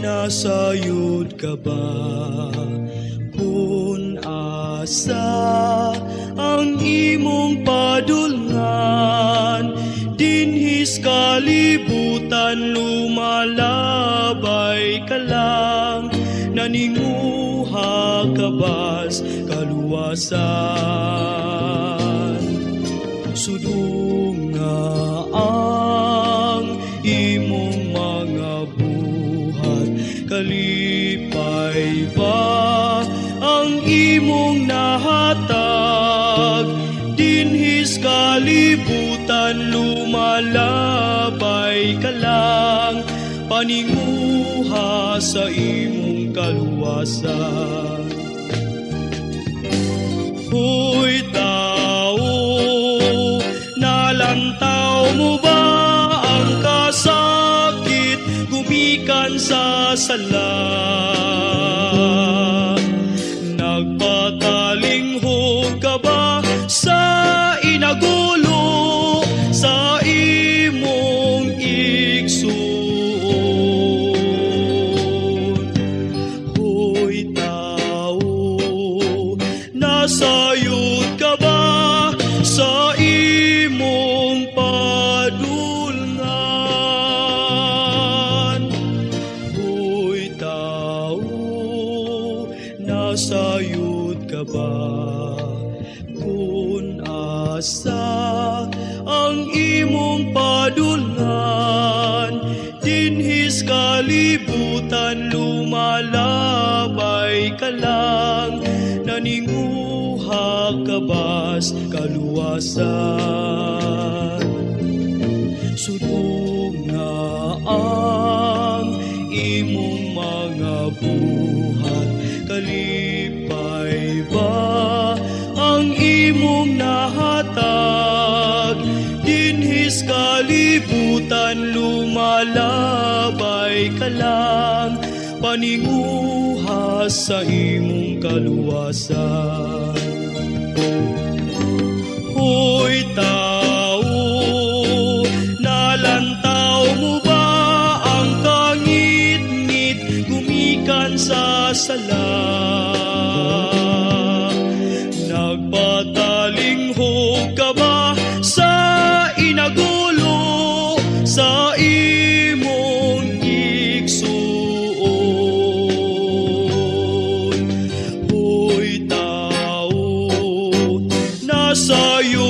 Nasayod ka ba? Kung asa ang imong padulngan, dinhis kalibutan lumalabay ka lang, naninguha ka bas kaluwasan. Sudong nga ang imong mga buhat, kalipay ba ang imong nahatag? Dinhis kalibutan lumalabay ka lang, paninguha sa imong kaluwasan. Hoy tao, nalantaw mo ba ang kasakit gumikan sa sala? Nagpatalinghog ka ba sa inagulo sa imong igsoon? Hoy tao, nasayod ka ba sa imong padulngan? Hoy tao, nasayod ka ba? Kung asa ang imong padulngan, dinhis kalibutan lumalabay ka lang, naninguha ka bas kaluwasan. Sudong nga ang imong mga buhat, kalipay ba ang imong nahatag? Dinhis kalibutan lumalabay ka lang, paninguha sa imong kaluwasan. Hoy tao, nalantaw mo ba ang kangit-ngit gumikan sa sala? Nagpatalinghog ka ba sa inagulo sa imong igsoon? Hoy tao, nasayod